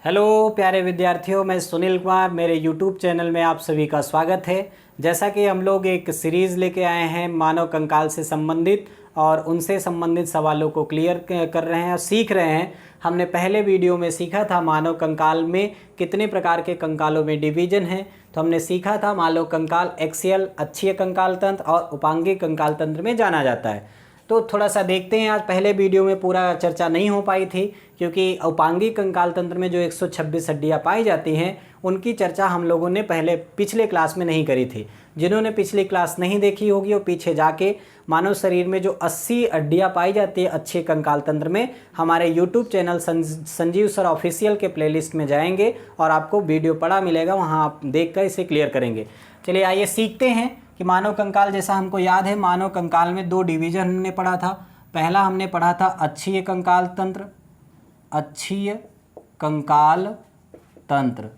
Hello प्यारे विद्यार्थियों, मैं सुनील कुमार। मेरे यूट्यूब चैनल में आप सभी का स्वागत है। जैसा कि हम लोग एक सीरीज़ लेके आए हैं मानव कंकाल से संबंधित और उनसे संबंधित सवालों को क्लियर कर रहे हैं और सीख रहे हैं। हमने पहले वीडियो में सीखा था मानव कंकाल में कितने प्रकार के कंकालों में डिवीजन है। तो हमने सीखा था मानव कंकाल एक्सियल, अक्षीय कंकाल तंत्र और उपांगीय कंकाल तंत्र में जाना जाता है। तो थोड़ा सा देखते हैं। आज पहले वीडियो में पूरा चर्चा नहीं हो पाई थी क्योंकि उपांगीय कंकाल तंत्र में जो 126 हड्डियाँ पाई जाती हैं उनकी चर्चा हम लोगों ने पिछले क्लास में नहीं करी थी। जिन्होंने पिछली क्लास नहीं देखी होगी वो पीछे जाके मानव शरीर में जो 80 हड्डियाँ पाई जाती है अच्छे कंकाल तंत्र में, हमारे YouTube channel Sanjeev sir official के प्लेलिस्ट में जाएंगे और आपको वीडियो पड़ा मिलेगा, वहाँ आप देख कर इसे क्लियर करेंगे। चलिए आइए सीखते हैं कि मानव कंकाल, जैसा हमको याद है मानव कंकाल में दो डिवीजन हमने पढ़ा था। पहला हमने पढ़ा था अक्षीय कंकाल तंत्र, अक्षीय कंकाल तंत्र,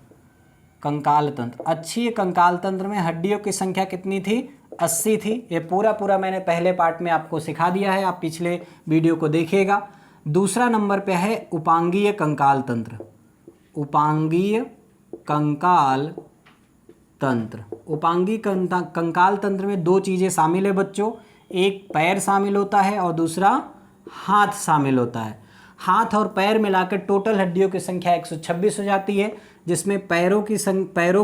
कंकाल तंत्र। अक्षीय कंकाल तंत्र में हड्डियों की संख्या कितनी थी? 80 थी। ये पूरा मैंने पहले पार्ट में आपको सिखा दिया है, आप पिछले वीडियो को देखिएगा। दूसरा नंबर पे है उपांगीय कंकाल तंत्र, उपांगीय कंकाल तंत्र। उपांगीय कंकाल तंत्र में दो चीज़ें शामिल है बच्चों, एक पैर शामिल होता है और दूसरा हाथ शामिल होता है। हाथ और पैर मिलाकर टोटल हड्डियों की संख्या 126 हो जाती है, जिसमें पैरों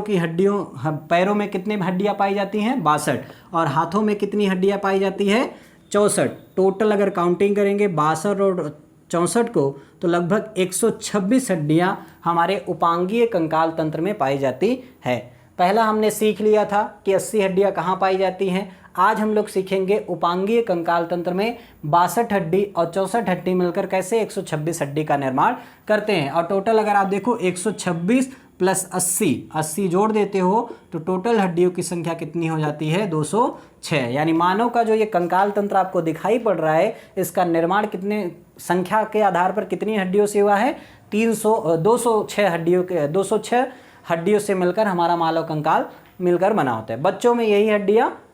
की हड्डियों, पैरों में कितने हड्डियां पाई जाती हैं? 62। और हाथों में कितनी हड्डियां पाई जाती है? 64। टोटल अगर काउंटिंग करेंगे 62 और 64 को तो लगभग 126 हड्डियां हमारे उपांगीय कंकाल तंत्र में पाई जाती है। पहला हमने सीख लिया था कि 80 हड्डियां कहाँ पाई जाती हैं। आज हम लोग सीखेंगे उपांगीय कंकाल तंत्र में 62 हड्डी और 64 हड्डी मिलकर कैसे 126 हड्डी का निर्माण करते हैं। और टोटल अगर आप देखो 126 प्लस 80 जोड़ देते हो तो टोटल हड्डियों की संख्या कितनी हो जाती है? 206। यानी मानव का जो ये कंकाल तंत्र आपको दिखाई पड़ रहा है, इसका निर्माण कितने संख्या के आधार पर कितनी हड्डियों से हुआ है? 206 हड्डियों से मिलकर हमारा मानव कंकाल मिलकर बना होता है। बच्चों में यही हड्डियाँ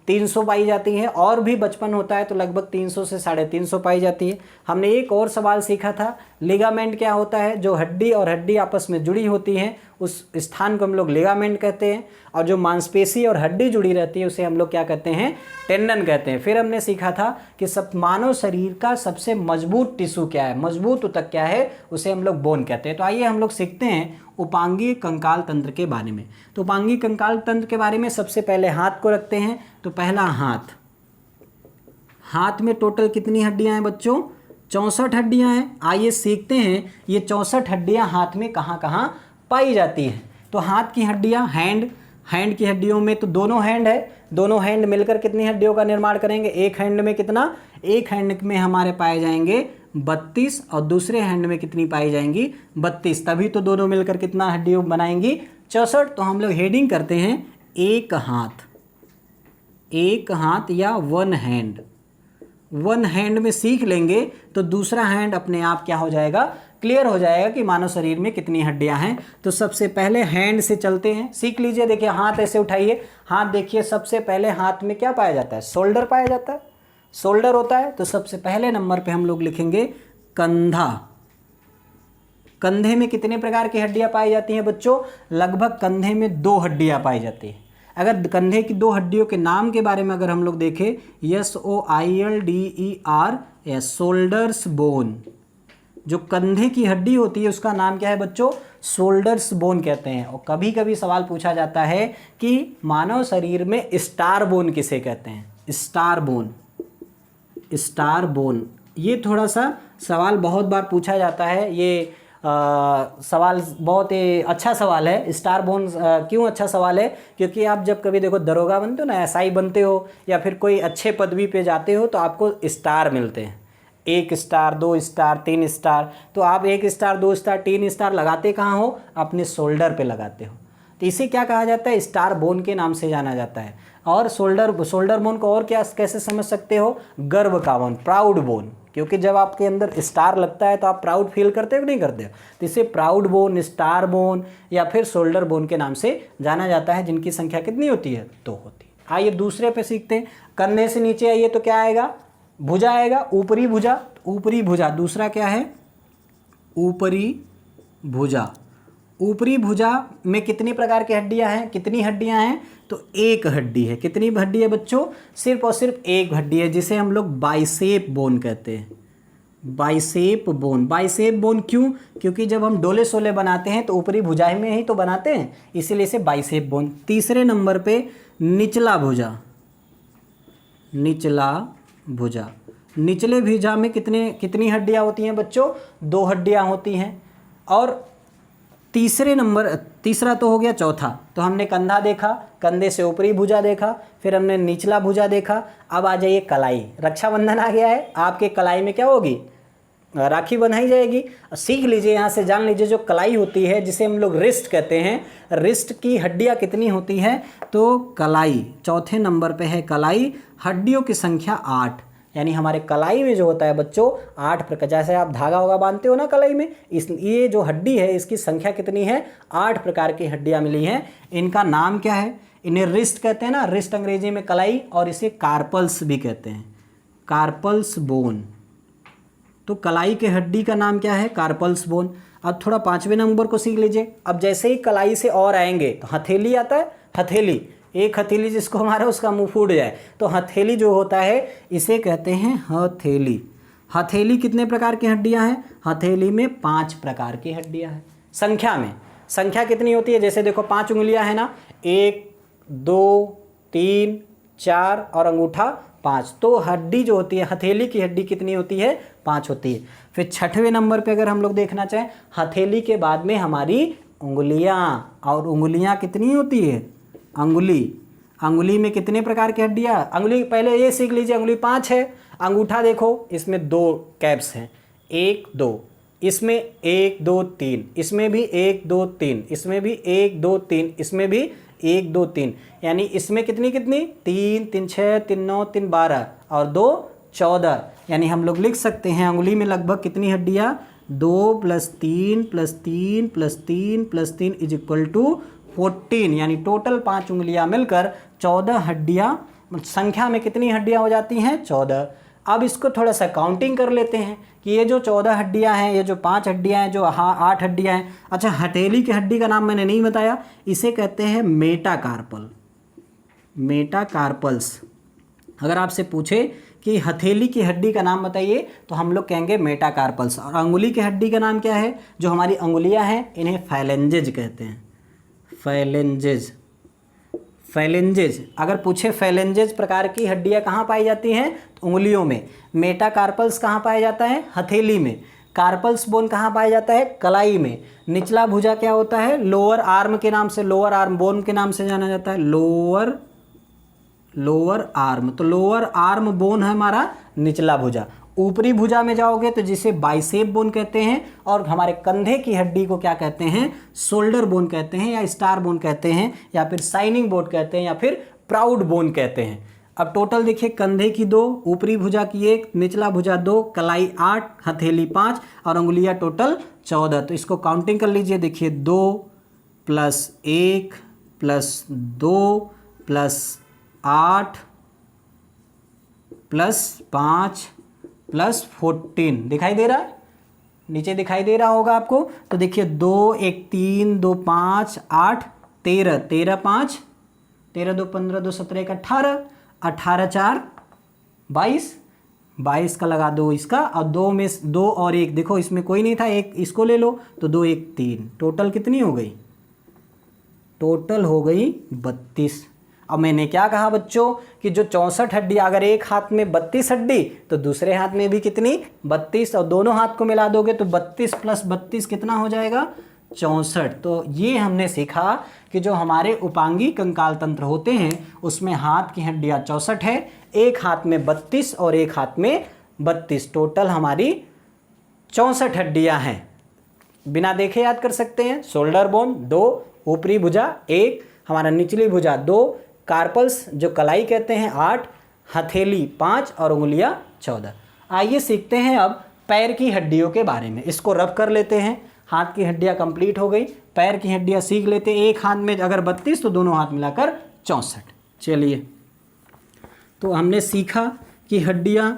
300 पाई जाती हैं और भी बचपन होता है तो लगभग 300 से 350 पाई जाती है। हमने एक और सवाल सीखा था, लिगामेंट क्या होता है? जो हड्डी और हड्डी आपस में जुड़ी होती हैं उस स्थान को हम लोग लिगामेंट कहते हैं, और जो मांसपेशी और हड्डी जुड़ी रहती है उसे हम लोग क्या कहते हैं? टेंडन कहते हैं। फिर हमने सीखा था कि मानव शरीर का सबसे मजबूत टिश्यू क्या है, मजबूत ऊतक क्या है, उसे हम लोग बोन कहते हैं। तो आइए हम लोग सीखते हैं उपांगीय कंकाल तंत्र के बारे में। तो उपांगीय कंकाल तंत्र के बारे में सबसे पहले हाथ को रखते हैं। तो पहला हाथ में टोटल कितनी हड्डियां हैं बच्चों? 64 हड्डियां हैं। आइए सीखते हैं ये 64 हड्डियां हाथ में कहाँ कहाँ पाई जाती हैं। तो हाथ की हड्डियां, हैंड की हड्डियों में तो दोनों हैंड है, दोनों हैंड मिलकर कितनी हड्डियों का निर्माण करेंगे? एक हैंड में कितना? एक हैंड में हमारे पाए जाएंगे 32 और दूसरे हैंड में कितनी पाई जाएंगी? 32। तभी तो दोनों मिलकर कितना हड्डियों बनाएंगी? 64। तो हम लोग हेडिंग करते हैं एक हाथ या वन हैंड में सीख लेंगे तो दूसरा हैंड अपने आप क्या हो जाएगा? क्लियर हो जाएगा कि मानव शरीर में कितनी हड्डियां हैं। तो सबसे पहले हैंड से चलते हैं, सीख लीजिए। देखिए हाथ ऐसे उठाइए, हाथ देखिए, सबसे पहले हाथ में क्या पाया जाता है? शोल्डर पाया जाता है, शोल्डर होता है। तो सबसे पहले नंबर पे हम लोग लिखेंगे कंधा। कंधे में कितने प्रकार की हड्डियां पाई जाती हैं बच्चों? लगभग कंधे में 2 हड्डियां पाई जाती हैं। अगर कंधे की 2 हड्डियों के नाम के बारे में अगर हम लोग देखें, SOILDER, शोल्डर्स बोन। जो कंधे की हड्डी होती है उसका नाम क्या है बच्चों? शोल्डर्स बोन कहते हैं। और कभी कभी सवाल पूछा जाता है कि मानव शरीर में स्टार बोन किसे कहते हैं? स्टार बोन, ये थोड़ा सा सवाल बहुत बार पूछा जाता है। ये सवाल बहुत ही अच्छा सवाल है। स्टार बोन क्यों अच्छा सवाल है? क्योंकि आप जब कभी देखो दरोगा बनते हो ना, SI बनते हो या फिर कोई अच्छे पदवी पे जाते हो तो आपको स्टार मिलते हैं, 1 स्टार, 2 स्टार, 3 स्टार। तो आप 1 स्टार, 2 स्टार, 3 स्टार लगाते कहाँ हो? अपने शोल्डर पे लगाते हो। तो इसे क्या कहा जाता है? स्टार बोन के नाम से जाना जाता है। और शोल्डर बोन को और क्या कैसे समझ सकते हो? गर्व का बोन, प्राउड बोन। क्योंकि जब आपके अंदर स्टार लगता है तो आप प्राउड फील करते हो कि नहीं करते हो? तो इसे प्राउड बोन, स्टार बोन या फिर शोल्डर बोन के नाम से जाना जाता है, जिनकी संख्या कितनी होती है? 2 होती है। आइए दूसरे पे सीखते हैं। कंधे से नीचे आइए तो क्या आएगा? भुजा आएगा, ऊपरी भुजा। ऊपरी भुजा दूसरा क्या है? ऊपरी भुजा। ऊपरी भुजा में कितनी प्रकार की हड्डियां हैं, कितनी हड्डियां हैं, तो एक हड्डी है। कितनी हड्डी है बच्चों, सिर्फ और सिर्फ एक हड्डी है, जिसे हम लोग बाइसेप बोन कहते हैं। बाइसेप बोन, बाइसेप बोन क्यों, क्योंकि जब हम डोले सोले बनाते हैं तो ऊपरी भुजा में ही तो बनाते हैं, इसीलिए इसे बाइसेप बोन। तीसरे नंबर पे निचला भुजा, निचला भुजा। निचले भुजा में कितनी हड्डियां होती हैं बच्चों, दो हड्डियां होती हैं। और तीसरा तो हो गया। चौथा तो हमने कंधा देखा, कंधे से ऊपरी भुजा देखा, फिर हमने निचला भुजा देखा। अब आ जाइए कलाई। रक्षाबंधन आ गया है, आपके कलाई में क्या होगी, राखी बंधाई जाएगी। सीख लीजिए, यहाँ से जान लीजिए, जो कलाई होती है जिसे हम लोग रिस्ट कहते हैं, रिस्ट की हड्डियाँ कितनी होती है, तो कलाई चौथे नंबर पे है कलाई। हड्डियों की संख्या 8, यानी हमारे कलाई में जो होता है बच्चों 8 प्रकार। जैसे आप धागा होगा बांधते हो ना कलाई में, ये जो हड्डी है इसकी संख्या कितनी है, 8 प्रकार की हड्डियाँ मिली हैं। इनका नाम क्या है, इन्हें रिस्ट कहते हैं ना, रिस्ट अंग्रेजी में कलाई, और इसे कार्पल्स भी कहते हैं, कार्पल्स बोन। तो कलाई के हड्डी का नाम क्या है, कार्पल्स बोन। अब थोड़ा 5वें नंबर को सीख लीजिए। अब जैसे ही कलाई से और आएंगे तो हथेली आता है, हथेली, एक हथेली जिसको हमारा उसका मुंह फूट जाए, तो हथेली जो होता है इसे कहते हैं हथेली। हथेली कितने प्रकार की हड्डियां हैं, हथेली में 5 प्रकार की हड्डियां हैं। संख्या में, संख्या कितनी होती है, जैसे देखो 5 उंगलियां हैं ना, 1 2 3 4 और अंगूठा 5। तो हड्डी जो होती है, हथेली की हड्डी कितनी होती है, 5 होती है। फिर 6वें नंबर पे अगर हम लोग देखना चाहें, हथेली के बाद में हमारी उंगलियां, और उंगलियां कितनी होती है, अंगुली। अंगुली में कितने प्रकार की हड्डियां, अंगुली पहले ये सीख लीजिए, अंगुली 5 है। अंगूठा देखो, इसमें 2 कैप्स हैं, 1 2, इसमें 1 2 3, इसमें भी 1 2 3, इसमें भी 1 2 3, इसमें भी 1 2 3, यानी इसमें कितनी 3 3 6 3 9 3 12 और 2 14। यानी हम लोग लिख सकते हैं अंगुली में लगभग कितनी हड्डियाँ, 2 + 3 + 3 + 3 + 3 = 14, यानी टोटल 5 उंगलियां मिलकर 14 हड्डियां, संख्या में कितनी हड्डियां हो जाती हैं, 14। अब इसको थोड़ा सा काउंटिंग कर लेते हैं कि ये जो 14 हड्डियां हैं, ये जो 5 हड्डियां हैं, जो 8 हड्डियां हैं। अच्छा, हथेली की हड्डी का नाम मैंने नहीं बताया, इसे कहते हैं मेटाकार्पल, मेटाकार्पल्स। अगर आपसे पूछे कि हथेली की हड्डी का नाम बताइए तो हम लोग कहेंगे मेटाकार्पल्स। और अंगुली की हड्डी का नाम क्या है, जो हमारी अंगुलियां हैं इन्हें फाइलेंजेज कहते हैं, फाइलेंजेज। फाइलेंजेज अगर पूछे फाइलेंजेज प्रकार की हड्डियां कहाँ पाई जाती हैं, तो उंगलियों में। मेटाकार्पल्स कहाँ पाया जाता है, हथेली में। कार्पल्स बोन कहाँ पाया जाता है, कलाई में। निचला भुजा क्या होता है, लोअर आर्म के नाम से, लोअर आर्म बोन के नाम से जाना जाता है, लोअर आर्म। तो लोअर आर्म बोन है हमारा निचला भुजा। ऊपरी भुजा में जाओगे तो जिसे बाइसेप बोन कहते हैं, और हमारे कंधे की हड्डी को क्या कहते हैं, शोल्डर बोन कहते हैं, या स्टार बोन कहते हैं, या फिर साइनिंग बोन कहते हैं, या फिर प्राउड बोन कहते हैं। अब टोटल देखिए, कंधे की 2, ऊपरी भुजा की 1, निचला भुजा 2, कलाई 8, हथेली 5 और अंगुलियां टोटल 14। तो इसको काउंटिंग कर लीजिए, देखिए 2 + 1 + 2 + 8 + 5 + 14 दिखाई दे रहा है, नीचे दिखाई दे रहा होगा आपको। तो देखिए 2 1 3 2 5 8 13, 13 5 13 2 15 2 17 1 18, 18 4 22, 22 का लगा दो इसका, और 2 में 2 और 1 देखो इसमें कोई नहीं था, 1 इसको ले लो, तो 2 1 3, टोटल कितनी हो गई, टोटल हो गई 32। अब मैंने क्या कहा बच्चों कि जो 64 हड्डी, अगर एक हाथ में 32 हड्डी तो दूसरे हाथ में भी कितनी 32, और दोनों हाथ को मिला दोगे तो 32 + 32 कितना हो जाएगा, 64। तो ये हमने सीखा कि जो हमारे उपांगी कंकाल तंत्र होते हैं उसमें हाथ की हड्डियाँ 64 है, एक हाथ में 32 और एक हाथ में 32, टोटल हमारी 64 हड्डियाँ हैं। बिना देखे याद कर सकते हैं। शोल्डर बोन 2, ऊपरी भुजा 1, हमारा निचली भुजा 2, कार्पल्स जो कलाई कहते हैं 8, हथेली 5 और उंगलियां 14। आइए सीखते हैं अब पैर की हड्डियों के बारे में। इसको रब कर लेते हैं। हाथ की हड्डियां कंप्लीट हो गई, पैर की हड्डियां सीख लेते हैं। एक हाथ में अगर 32 तो दोनों हाथ मिलाकर 64। चलिए, तो हमने सीखा कि हड्डियां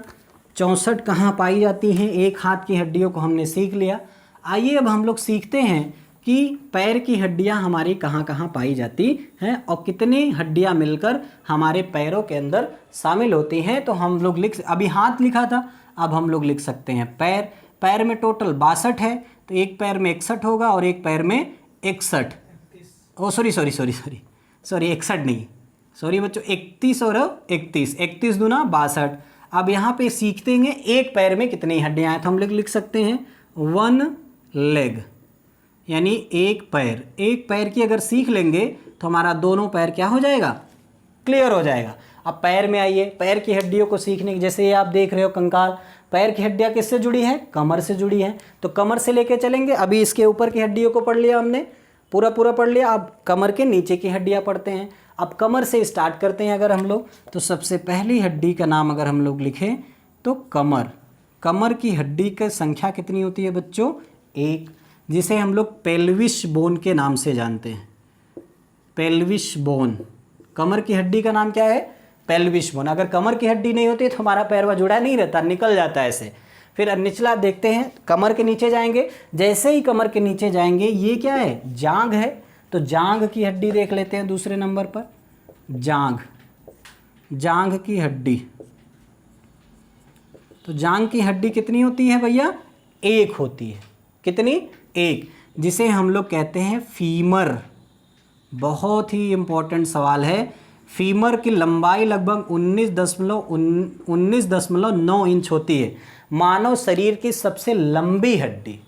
64 कहाँ पाई जाती हैं, एक हाथ की हड्डियों को हमने सीख लिया। आइए अब हम लोग सीखते हैं कि पैर की हड्डियां हमारी कहाँ कहाँ पाई जाती हैं और कितनी हड्डियां मिलकर हमारे पैरों के अंदर शामिल होती हैं। तो हम लोग अभी हाथ लिखा था, अब हम लोग लिख सकते हैं पैर। पैर में टोटल 62 है, तो एक पैर में 61 होगा और एक पैर में 61, ओ सॉरी 61 नहीं, सॉरी बच्चों, 31 और 31 दूना 62। अब यहाँ पे सीखते हैं एक पैर में कितनी हड्डियाँ हैं, तो हम लोग लिख सकते हैं 1 लेग, यानी एक पैर की अगर सीख लेंगे तो हमारा दोनों पैर क्या हो जाएगा, क्लियर हो जाएगा। अब पैर में आइए, पैर की हड्डियों को सीखने की, जैसे ये आप देख रहे हो कंकाल, पैर की हड्डियाँ किससे जुड़ी है, कमर से जुड़ी है, तो कमर से लेके चलेंगे। अभी इसके ऊपर की हड्डियों को पढ़ लिया हमने, पूरा पढ़ लिया। अब कमर के नीचे की हड्डियाँ पढ़ते हैं। अब कमर से स्टार्ट करते हैं अगर हम लोग, तो सबसे पहली हड्डी का नाम अगर हम लोग लिखें तो कमर की हड्डी की संख्या कितनी होती है बच्चों, 1, जिसे हम लोग पेल्विस बोन के नाम से जानते हैं। पेल्विस बोन, कमर की हड्डी का नाम क्या है, पेल्विस बोन। अगर कमर की हड्डी नहीं होती तो हमारा पैरवा जुड़ा नहीं रहता, निकल जाता है ऐसे। फिर निचला देखते हैं, कमर के नीचे जाएंगे, जैसे ही कमर के नीचे जाएंगे ये क्या है, जांघ है, तो जांघ की हड्डी देख लेते हैं दूसरे नंबर पर। जांघ की हड्डी, तो जांघ की हड्डी कितनी होती है भैया, 1 होती है। कितनी, 1, जिसे हम लोग कहते हैं फीमर। बहुत ही इम्पोर्टेंट सवाल है। फीमर की लंबाई लगभग 19.9 इंच होती है। मानव शरीर की सबसे लंबी हड्डी,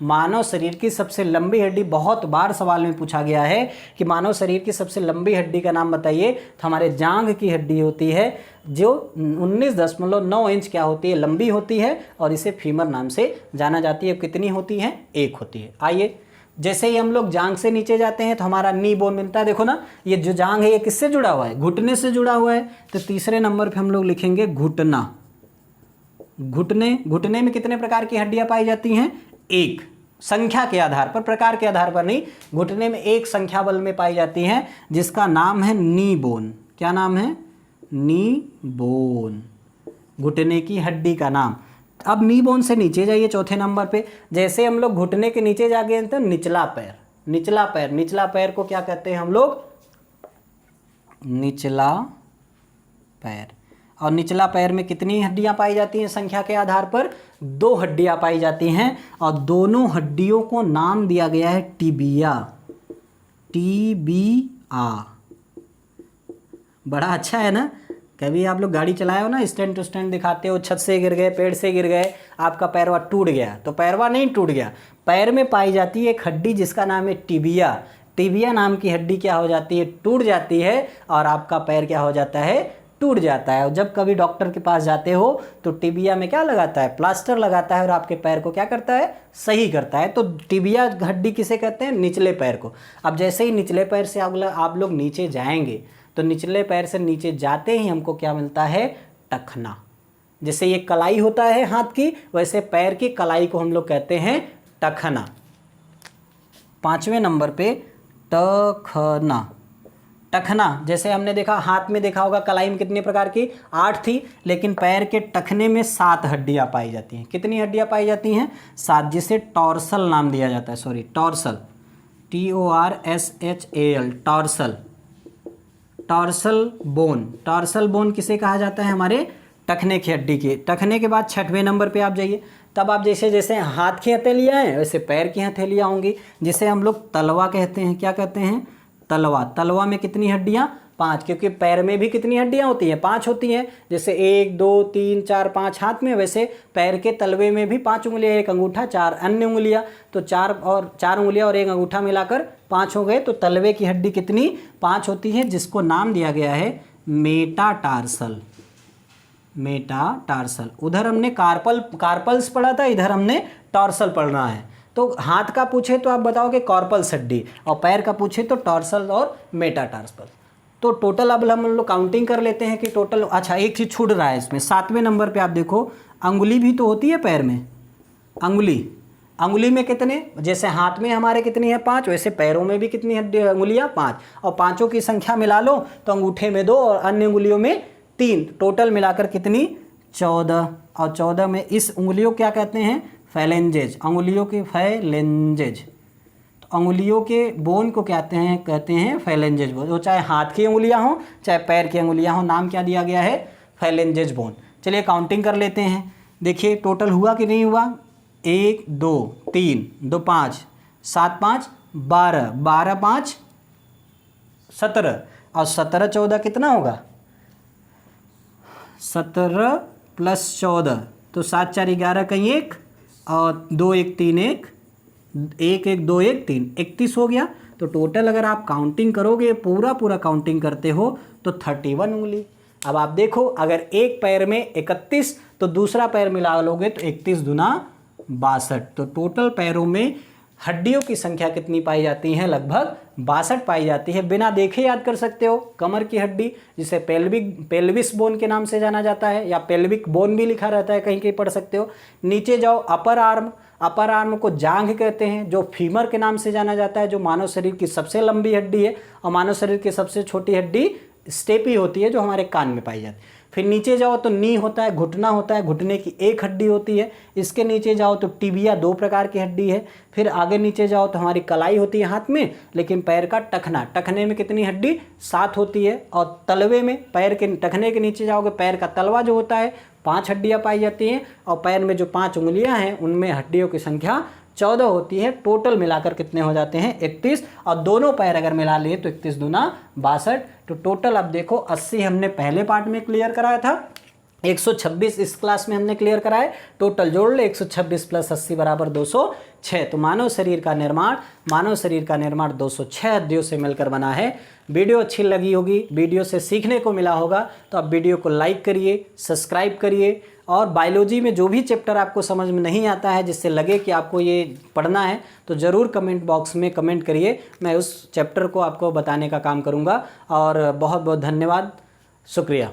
मानव शरीर की सबसे लंबी हड्डी, बहुत बार सवाल में पूछा गया है कि मानव शरीर की सबसे लंबी हड्डी का नाम बताइए, तो हमारे जांघ की हड्डी होती है, जो 19.9 इंच क्या होती है, लंबी होती है, और इसे फीमर नाम से जाना जाती है। कितनी होती है, 1 होती है। आइए, जैसे ही हम लोग जांघ से नीचे जाते हैं तो हमारा नी बोन मिलता है। देखो ना, ये जो जांघ है ये किससे जुड़ा हुआ है, घुटने से जुड़ा हुआ है। तो तीसरे नंबर पे हम लोग लिखेंगे घुटना। घुटने में कितने प्रकार की हड्डियां पाई जाती हैं, 1, संख्या के आधार पर, प्रकार के आधार पर नहीं। घुटने में 1 संख्या बल में पाई जाती हैं, जिसका नाम है नी बोन। क्या नाम है, नी बोन, घुटने की हड्डी का नाम। अब नी बोन से नीचे जाइए चौथे नंबर पे। जैसे हम लोग घुटने के नीचे जा गए तो निचला पैर को क्या कहते हैं हम लोग, निचला पैर। और निचला पैर में कितनी हड्डियां पाई जाती हैं, संख्या के आधार पर 2 हड्डियां पाई जाती हैं, और दोनों हड्डियों को नाम दिया गया है टिबिया। बड़ा अच्छा है ना। कभी आप लोग गाड़ी चलाए हो ना, स्टैंड टू स्टैंड दिखाते हो, छत से गिर गए, पेड़ से गिर गए, आपका पैरवा टूट गया, तो पैरवा नहीं टूट गया, पैर में पाई जाती है एक हड्डी जिसका नाम है टिबिया। टिबिया नाम की हड्डी क्या हो जाती है, टूट जाती है, और आपका पैर क्या हो जाता है, टूट जाता है। और जब कभी डॉक्टर के पास जाते हो तो टिबिया में क्या लगाता है, प्लास्टर लगाता है, और आपके पैर को क्या करता है, सही करता है। तो टिबिया हड्डी किसे कहते हैं, निचले पैर को। अब जैसे ही निचले पैर से आप लोग नीचे जाएंगे, तो निचले पैर से नीचे जाते ही हमको क्या मिलता है, टखना। जैसे ये कलाई होता है हाथ की, वैसे पैर की कलाई को हम लोग कहते हैं टखना। 5वें नंबर पे टखना, जैसे हमने देखा, हाथ में देखा होगा कलाई में कितने प्रकार की, 8 थी, लेकिन पैर के टखने में 7 हड्डियां पाई जाती हैं। कितनी हड्डियां पाई जाती हैं, 7, जिसे टॉर्सल नाम दिया जाता है। Sorry, tarsal, TORSHAL, tarsal bone किसे कहा जाता है, हमारे टखने की हड्डी के। टखने के बाद 6वें नंबर पे आप जाइए, तब आप जैसे हाथ की हथेलियाँ हैं वैसे पैर की हथेलियाँ होंगी, जिसे हम लोग तलवा कहते हैं। क्या कहते हैं, तलवा में कितनी हड्डियाँ, 5, क्योंकि पैर में भी कितनी हड्डियाँ होती हैं, 5 होती हैं। जैसे 1 2 3 4 5 हाथ में, वैसे पैर के तलवे में भी 5 उंगलियाँ, 1 अंगूठा, 4 अन्य उंगलियाँ, तो 4 उंगलियाँ और 1 अंगूठा मिलाकर 5 हो गए। तो तलवे की हड्डी कितनी, 5 होती है, जिसको नाम दिया गया है मेटाटार्सल। उधर हमने कार्पल्स पढ़ा था, इधर हमने टॉर्सल पढ़ना है। तो हाथ का पूछे तो आप बताओगे कॉर्पल्स हड्डी, और पैर का पूछे तो टॉर्सल और मेटाटार्सल। तो टोटल अब हम लोग काउंटिंग कर लेते हैं कि टोटल, अच्छा एक चीज़ छूट रहा है इसमें। 7वें नंबर पे आप देखो, अंगुली भी तो होती है पैर में। अंगुली में कितने, जैसे हाथ में हमारे कितनी है, 5, वैसे पैरों में भी कितनी अंगुलियाँ, 5, और 5 की संख्या मिला लो तो अंगूठे में 2 और अन्य उंगलियों में 3, टोटल मिलाकर कितनी, 14। और 14 में इस उंगलियों क्या कहते हैं, फैलेंजेज, अंगुलियों के फैलेंजेज। तो अंगुलियों के बोन को कहते हैं फैलेंजेज बोन। वो चाहे हाथ की अंगुलियां हों चाहे पैर की अंगुलियां हों, नाम क्या दिया गया है? फैलेंजेज बोन। चलिए काउंटिंग कर लेते हैं। देखिए टोटल हुआ कि नहीं हुआ? 1 2 3 2 5 7 5 12, 12 5 17 और 17 14 कितना होगा? 17 + 14 तो 7 4 11 कहीं 1 और 2 1 3 1 1 1 2 1 3 31 हो गया। तो टोटल अगर आप काउंटिंग करोगे, पूरा काउंटिंग करते हो तो 31 उंगली। अब आप देखो, अगर एक पैर में 31 तो दूसरा पैर मिला लोगे तो 31 दूना 62। तो टोटल पैरों में हड्डियों की संख्या कितनी पाई जाती है? लगभग 62 पाई जाती है। बिना देखे याद कर सकते हो। कमर की हड्डी जिसे पेल्विस बोन के नाम से जाना जाता है, या पेल्विक बोन भी लिखा रहता है, कहीं कहीं पढ़ सकते हो। नीचे जाओ, अपर आर्म को जांघ कहते हैं, जो फीमर के नाम से जाना जाता है, जो मानव शरीर की सबसे लंबी हड्डी है। और मानव शरीर की सबसे छोटी हड्डी स्टेपी होती है, जो हमारे कान में पाई जाती है। फिर नीचे जाओ तो नी होता है, घुटना होता है, घुटने की एक हड्डी होती है। इसके नीचे जाओ तो टिबिया, 2 प्रकार की हड्डी है। फिर आगे नीचे जाओ तो हमारी कलाई होती है हाथ में, लेकिन पैर का टखना, टखने में कितनी हड्डी? 7 होती है। और तलवे में, पैर के टखने के नीचे जाओगे, पैर का तलवा जो होता है, 5 हड्डियां पाई जाती हैं। और पैर में जो 5 उंगलियां हैं उनमें हड्डियों की संख्या 14 होती है। टोटल मिलाकर कितने हो जाते हैं? 31। और दोनों पैर अगर मिला लिए तो 31 दूना 62। तो टोटल अब देखो 80 हमने पहले पार्ट में क्लियर कराया था, 126 इस क्लास में हमने क्लियर कराए। टोटल जोड़ ले, 126 + 80 = 206। तो मानव शरीर का निर्माण 206 हड्डियों से मिलकर बना है। वीडियो अच्छी लगी होगी, वीडियो से सीखने को मिला होगा, तो आप वीडियो को लाइक करिए, सब्सक्राइब करिए। और बायोलॉजी में जो भी चैप्टर आपको समझ में नहीं आता है, जिससे लगे कि आपको ये पढ़ना है, तो ज़रूर कमेंट बॉक्स में कमेंट करिए। मैं उस चैप्टर को आपको बताने का काम करूँगा। और बहुत बहुत धन्यवाद, शुक्रिया।